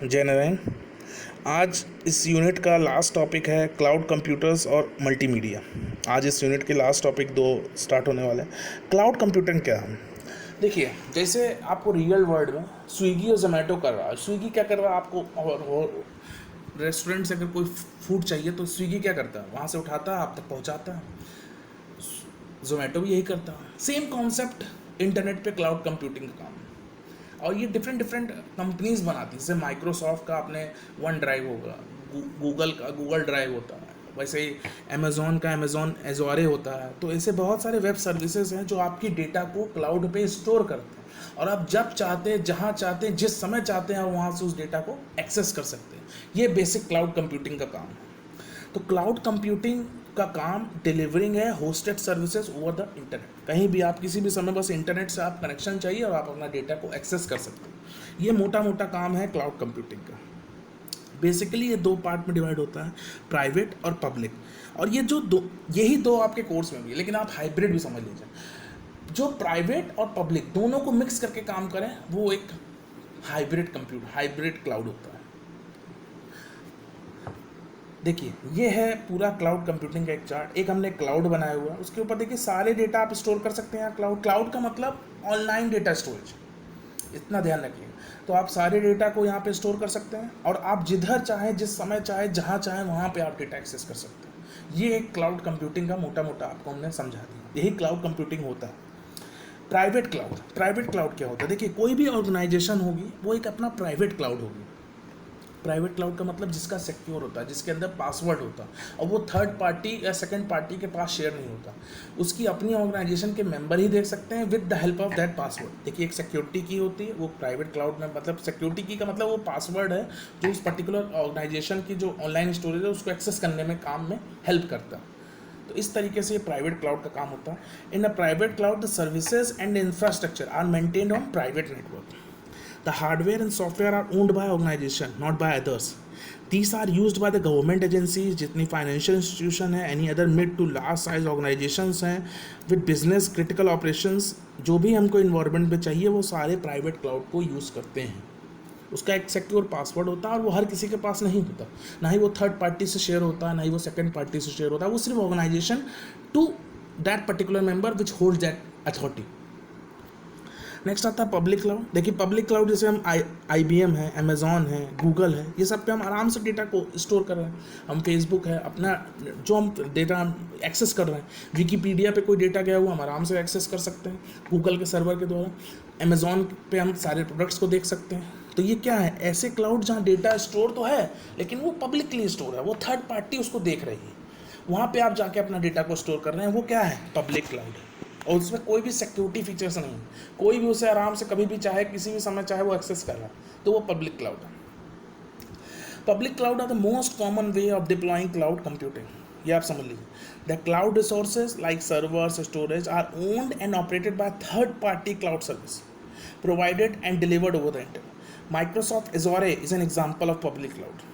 जय नारायण। आज इस यूनिट का लास्ट टॉपिक है क्लाउड कंप्यूटर्स और मल्टीमीडिया। आज इस यूनिट के लास्ट टॉपिक 2 स्टार्ट होने वाले हैं। क्लाउड कंप्यूटिंग क्या है? देखिए, जैसे आपको रियल वर्ल्ड में स्विगी और जोमेटो कर रहा है। स्विगी क्या कर रहा है आपको, और रेस्टोरेंट से अगर कोई फूड चाहिए तो स्विगी क्या करता है, वहाँ से उठाता है आप तक पहुँचाता है। जोमेटो भी यही करता है। सेम कॉन्सेप्ट इंटरनेट पे क्लाउड कंप्यूटिंग का काम है। और ये डिफरेंट डिफरेंट कंपनीज बनाती हैं। जैसे माइक्रोसॉफ्ट का अपने वन ड्राइव होगा, गूगल का गूगल ड्राइव होता है, वैसे ही अमेज़ॉन का अमेज़ॉन एजोरे होता है। तो ऐसे बहुत सारे वेब सर्विसेज हैं जो आपकी डेटा को क्लाउड पे स्टोर करते हैं, और आप जब चाहते हैं, जहाँ चाहते हैं, जिस समय चाहते हैं, वहाँ से उस डेटा को एक्सेस कर सकते हैं। ये बेसिक क्लाउड कंप्यूटिंग का काम है। तो क्लाउड कंप्यूटिंग का काम डिलीवरिंग है hosted services over the internet. कहीं भी आप किसी भी समय बस इंटरनेट से आप कनेक्शन चाहिए और आप अपना डेटा को एक्सेस कर सकते हैं। ये मोटा मोटा काम है क्लाउड कंप्यूटिंग का। बेसिकली ये 2 पार्ट में डिवाइड होता है, प्राइवेट और पब्लिक। और ये जो यही 2 आपके कोर्स में भी है, लेकिन आप हाइब्रिड भी समझ लीजिए। जो प्राइवेट और पब्लिक दोनों को मिक्स करके काम करें वो एक हाइब्रिड क्लाउड होता है। देखिए, ये है पूरा क्लाउड कंप्यूटिंग का एक चार्ट। एक हमने क्लाउड बनाया हुआ है, उसके ऊपर देखिए सारे डेटा आप स्टोर कर सकते हैं। क्लाउड का मतलब ऑनलाइन डेटा स्टोरेज, इतना ध्यान रखिए। तो आप सारे डेटा को यहाँ पे स्टोर कर सकते हैं, और आप जिधर चाहें, जिस समय चाहें, जहाँ चाहें, वहाँ पे आप डेटा एक्सेस कर सकते हैं। ये एक क्लाउड कंप्यूटिंग का मोटा मोटा आपको हमने समझा दिया। यही क्लाउड कंप्यूटिंग होता है। प्राइवेट क्लाउड क्या होता है? देखिए, कोई भी ऑर्गेनाइजेशन होगी वो एक अपना प्राइवेट क्लाउड होगी। प्राइवेट क्लाउड का मतलब जिसका सिक्योर होता है, जिसके अंदर पासवर्ड होता है, और वो थर्ड पार्टी या सेकंड पार्टी के पास शेयर नहीं होता। उसकी अपनी ऑर्गेनाइजेशन के मेंबर ही देख सकते हैं with the help of that password. देखिए, एक सिक्योरिटी की होती है, वो प्राइवेट क्लाउड में, मतलब सिक्योरिटी की का मतलब वो पासवर्ड है जो उस पर्टिकुलर ऑर्गेनाइजेशन की जो ऑनलाइन स्टोरेज है उसको एक्सेस करने में काम में हेल्प करता है। तो इस तरीके से ये प्राइवेट क्लाउड का काम होता है। In a private cloud the services and infrastructure are maintained on private network. The hardware and software are owned by organization, not by others. These are used by the government agencies, जितनी financial institution है, any other mid to large size organizations हैं, with business critical operations। जो भी हमको environment पे चाहिए वो सारे private cloud को यूज़ करते हैं। उसका एक सिक्योर पासवर्ड होता है, और वो हर किसी के पास नहीं होता। ना ही वो थर्ड पार्टी से शेयर होता है, ना ही वो सेकंड पार्टी से शेयर होता है। वो सिर्फ organisation to that particular member which hold that authority. Next आता है पब्लिक क्लाउड। देखिए, पब्लिक क्लाउड जैसे हम IBM है, अमेज़ॉन है, गूगल है, ये सब पे हम आराम से डेटा को स्टोर कर रहे हैं। हम फेसबुक है, अपना जो हम डेटा हम एक्सेस कर रहे हैं, विकीपीडिया पे कोई डेटा गया हुआ हम आराम से एक्सेस कर सकते हैं गूगल के सर्वर के द्वारा। अमेज़ॉन पे हम सारे प्रोडक्ट्स को देख सकते हैं। तो ये क्या है? ऐसे क्लाउड जहाँ डेटा स्टोर तो है, लेकिन वो पब्लिकली स्टोर है, वो थर्ड पार्टी उसको देख रही है। वहाँ पे आप जाके अपना डेटा को स्टोर कर रहे हैं, वो क्या है? पब्लिक क्लाउड है। और उसमें कोई भी सिक्योरिटी फीचर्स नहीं है, कोई भी उसे आराम से कभी भी चाहे, किसी भी समय चाहे, वो एक्सेस कर रहा है। तो वो पब्लिक क्लाउड है। Public cloud are the most common way of deploying cloud computing. ये आप समझ लीजिए। The cloud resources like servers, storage are owned and operated by third party cloud service provided and delivered over the internet. Microsoft Azure is an example of public cloud.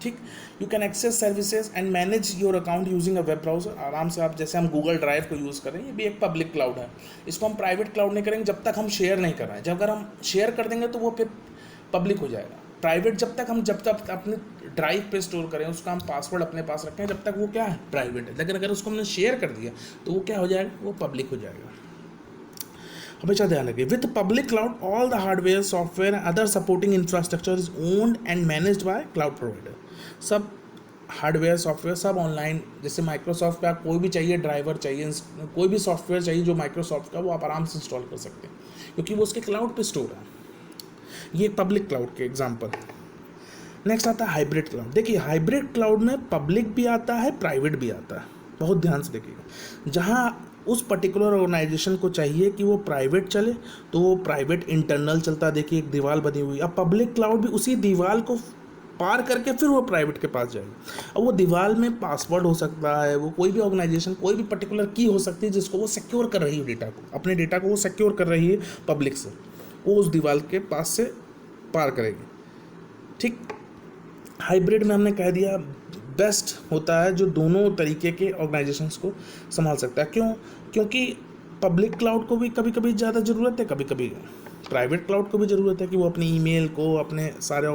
ठीक, you can access services and manage your account using a web browser. आराम से आप, जैसे हम Google drive को use करें, ये भी एक पब्लिक क्लाउड है। इसको हम प्राइवेट क्लाउड नहीं करेंगे जब तक हम शेयर नहीं कर रहे हैं। जब अगर हम शेयर कर देंगे तो वो फिर पब्लिक हो जाएगा। प्राइवेट जब तक अपने ड्राइव पे स्टोर करें, उसका हम पासवर्ड अपने पास रखें, जब तक वो क्या है? प्राइवेट है। लेकिन अगर उसको हमने शेयर कर दिया तो वो क्या हो जाएगा? वो पब्लिक हो जाएगा। हमेशा ध्यान रखिए, with public cloud all the hardware, software and other supporting infrastructure is owned and managed by cloud provider. सब हार्डवेयर, सॉफ्टवेयर सब ऑनलाइन, जैसे माइक्रोसॉफ्ट का कोई भी चाहिए ड्राइवर चाहिए, कोई भी सॉफ्टवेयर चाहिए जो माइक्रोसॉफ्ट का, वो आप आराम से इंस्टॉल कर सकते हैं, क्योंकि वो उसके क्लाउड पे स्टोर है। ये पब्लिक क्लाउड के एग्जांपल। नेक्स्ट आता है हाइब्रिड क्लाउड। देखिए, हाइब्रिड क्लाउड में पब्लिक भी आता है, प्राइवेट भी आता है। बहुत ध्यान से देखिएगा। जहाँ उस पर्टिकुलर ऑर्गेनाइजेशन को चाहिए कि वो प्राइवेट चले, तो वो प्राइवेट इंटरनल चलता है। देखिए, एक दीवार बनी हुई। अब पब्लिक क्लाउड भी उसी दीवार को पार करके फिर वो प्राइवेट के पास जाएगी। अब वो दीवार में पासवर्ड हो सकता है, वो कोई भी ऑर्गेनाइजेशन, कोई भी पर्टिकुलर की हो सकती है जिसको वो सिक्योर कर रही है डेटा को, अपने डेटा को वो सिक्योर कर रही है पब्लिक से, वो उस दीवार के पास से पार करेगी। ठीक, हाइब्रिड में हमने कह दिया बेस्ट होता है जो दोनों तरीके के ऑर्गेनाइजेशंस को संभाल सकता है। क्यों? क्योंकि पब्लिक क्लाउड को भी कभी कभी ज़्यादा ज़रूरत है, कभी कभी प्राइवेट क्लाउड को भी ज़रूरत है कि वो अपनी ईमेल को, अपने सारे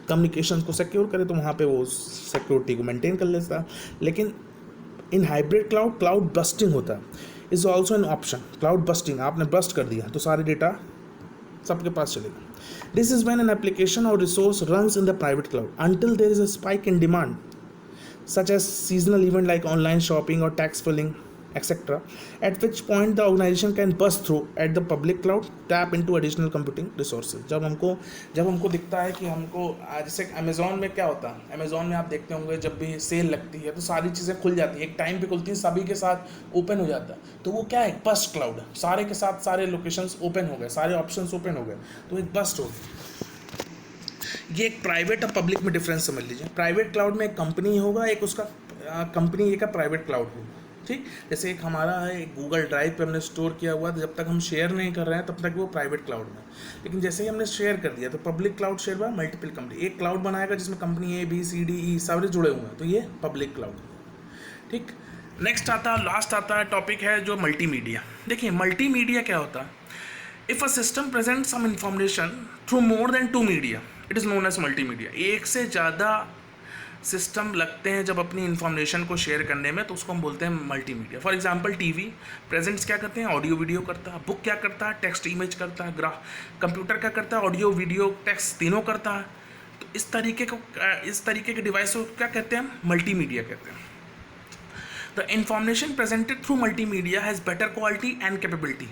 कम्युनिकेशन को सिक्योर करे, तो वहाँ पे वो सिक्योरिटी को मेंटेन कर लेता है। लेकिन in hybrid cloud, cloud bursting होता है, is also an option. Cloud bursting, आपने बस्ट कर दिया तो सारे डेटा सबके पास चलेगा। This is when an application और resource runs in the private cloud until there is a spike in demand such as seasonal event like online shopping or tax filing, etc., at which point the organization can burst through at the public cloud, tap into additional computing resources। जब हमको दिखता है कि हमको, जैसे Amazon में क्या होता है, अमेज़ॉन में आप देखते होंगे जब भी सेल लगती है तो सारी चीज़ें खुल जाती हैं, एक टाइम पे खुलती हैं, सभी के साथ ओपन हो जाता है, तो वो क्या है, बस्ट क्लाउड है, सारे के साथ सारे लोकेशंस ओपन हो गए, सारे ऑप्शंस ओपन हो गए, तो एक बस्ट हो गई। ये एक प्राइवेट और पब्लिक में डिफरेंस समझ लीजिए। प्राइवेट क्लाउड में एक कंपनी होगा, एक उसका कंपनी एक प्राइवेट क्लाउड होगा, ठीक। जैसे एक हमारा है, एक गूगल ड्राइव पे हमने स्टोर किया हुआ, तो जब तक हम शेयर नहीं कर रहे हैं तब तक वो प्राइवेट क्लाउड में। लेकिन जैसे ही हमने शेयर कर दिया तो पब्लिक क्लाउड शेयर हुआ, मल्टीपल कंपनी एक क्लाउड बनाएगा जिसमें कंपनी ABCDE सारे जुड़े हुए हैं, तो ये पब्लिक क्लाउड, ठीक। नेक्स्ट आता है, लास्ट आता है टॉपिक है जो मल्टीमीडिया। देखिए मल्टीमीडिया क्या होता है, if a system present some information through more than 2 media, it is known as multimedia. एक से ज़्यादा सिस्टम लगते हैं जब अपनी इन्फॉर्मेशन को शेयर करने में, तो उसको हम बोलते हैं multimedia. For example TV presents क्या करते हैं, ऑडियो वीडियो करता है, बुक क्या करता है, टेक्स्ट इमेज करता है, कंप्यूटर क्या करता है, ऑडियो वीडियो टेक्स्ट तीनों करता है। तो इस तरीके के डिवाइस को क्या कहते हैं, मल्टीमीडिया कहते हैं। The information presented through multimedia has better quality and capability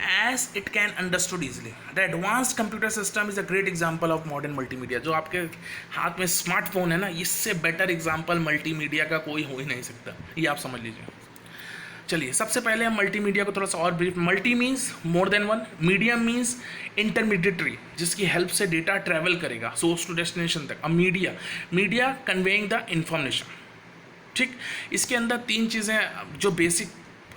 as it can understood easily. The advanced computer system is a great example of modern multimedia। जो आपके हाथ में स्मार्टफोन है ना, इससे बेटर एग्जाम्पल मल्टीमीडिया का कोई हो ही नहीं सकता, ये आप समझ लीजिए। चलिए सबसे पहले हम मल्टीमीडिया को थोड़ा सा और brief. Multi means more than one, medium means intermediary, जिसकी हेल्प से डेटा ट्रैवल करेगा सोर्स टू डेस्टिनेशन तक। अब मीडिया कन्वेइंग द इंफॉर्मेशन, ठीक। इसके अंदर 3 चीज़ें जो बेसिक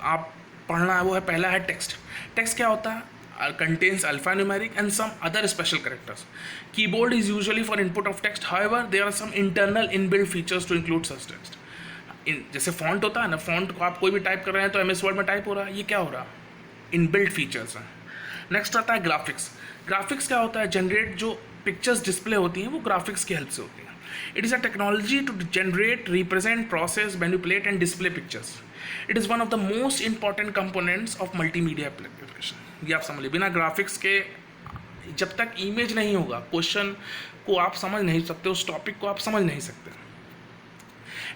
आप पढ़ना है वो है, पहला है टेक्स्ट। टेक्स्ट क्या होता है, contains alphanumeric and some other special characters. Keyboard is usually for input of text, however there are some internal inbuilt features to include such text. जैसे फॉन्ट होता है ना, फॉन्ट को आप कोई भी टाइप कर रहे हैं तो MS वर्ड में टाइप हो रहा है, ये क्या हो रहा है, इनबिल्ट फीचर्स हैं। नेक्स्ट आता है ग्राफिक्स। ग्राफिक्स क्या होता है, जनरेट जो पिक्चर्स डिस्प्ले होती हैं वो ग्राफिक्स की हेल्प से होती है। It is a technology to generate, represent, process, manipulate and display pictures. It is one of the most important components of multimedia application। ये आप समझ लीजिए, बिना ग्राफिक्स के जब तक इमेज नहीं होगा, क्वेश्चन को आप समझ नहीं सकते, उस टॉपिक को आप समझ नहीं सकते।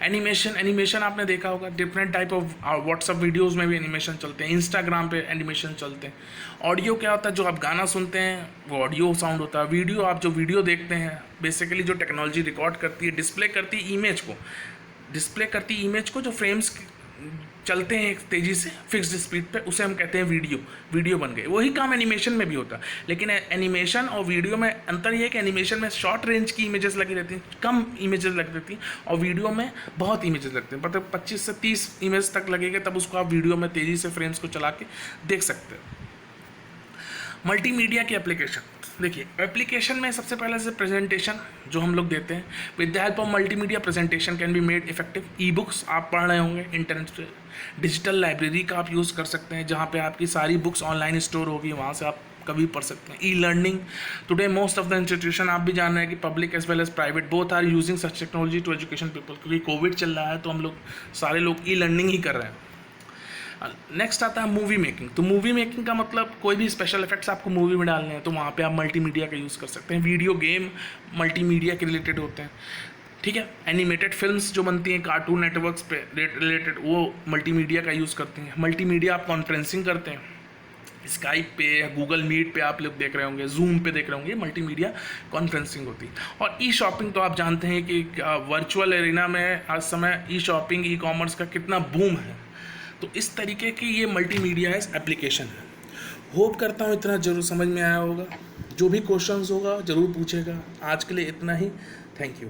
एनिमेशन आपने देखा होगा, different type of WhatsApp videos में भी एनिमेशन चलते हैं, इंस्टाग्राम पे एनिमेशन चलते हैं। ऑडियो क्या होता है, जो आप गाना सुनते हैं वो ऑडियो साउंड होता है। वीडियो, आप जो वीडियो देखते हैं, बेसिकली जो टेक्नोलॉजी रिकॉर्ड करती है, डिस्प्ले करती है इमेज को, जो फ्रेम्स चलते हैं तेज़ी से फिक्स्ड स्पीड पे, उसे हम कहते हैं वीडियो बन गए। वही काम एनिमेशन में भी होता है, लेकिन एनिमेशन और वीडियो में अंतर ये है कि एनिमेशन में शॉर्ट रेंज की इमेजेस लगी रहती हैं, कम इमेजेस लगी रहती हैं, और वीडियो में बहुत इमेजेस लगते हैं, मतलब 25 से 30 इमेज तक लगेगा, तब उसको आप वीडियो में तेज़ी से फ्रेम्स को चला के देख सकते हो। मल्टीमीडिया की एप्लीकेशन देखिए, एप्लीकेशन में सबसे पहले से प्रेजेंटेशन जो हम लोग देते हैं, with the help of multimedia presentation can be made effective. E books आप पढ़ रहे होंगे इंटरनेट पे, डिजिटल लाइब्रेरी का आप यूज़ कर सकते हैं, जहाँ पे आपकी सारी बुक्स ऑनलाइन स्टोर होगी, वहाँ से आप कभी पढ़ सकते हैं। E learning, today most of the institution, आप भी जान रहे हैं कि public as well as private both are using such technology to education people, क्योंकि कोविड चल रहा है तो हम लोग सारे लोग ई लर्निंग ही कर रहे हैं। नेक्स्ट आता है मूवी मेकिंग। तो मूवी मेकिंग का मतलब कोई भी स्पेशल इफेक्ट्स आपको मूवी में डालने हैं तो वहाँ पे आप मल्टीमीडिया का यूज़ कर सकते हैं। वीडियो गेम मल्टीमीडिया के रिलेटेड होते हैं, ठीक है। एनिमेटेड फिल्म्स जो बनती हैं कार्टून नेटवर्क्स पे रिलेटेड, वो मल्टीमीडिया का यूज़ करती हैं। मल्टीमीडिया आप कॉन्फ्रेंसिंग करते हैं, स्काइप पे या गूगल मीट पे आप लोग देख रहे होंगे, जूम पे देख रहे होंगे, मल्टीमीडिया कॉन्फ्रेंसिंग होती है। और ई शॉपिंग तो आप जानते हैं कि वर्चुअल एरिना में आज समय ई शॉपिंग, ई कॉमर्स का कितना बूम है। तो इस तरीके की ये मल्टीमीडिया एप्लीकेशन है। होप करता हूँ इतना ज़रूर समझ में आया होगा। जो भी क्वेश्चंस होगा ज़रूर पूछेगा। आज के लिए इतना ही, थैंक यू।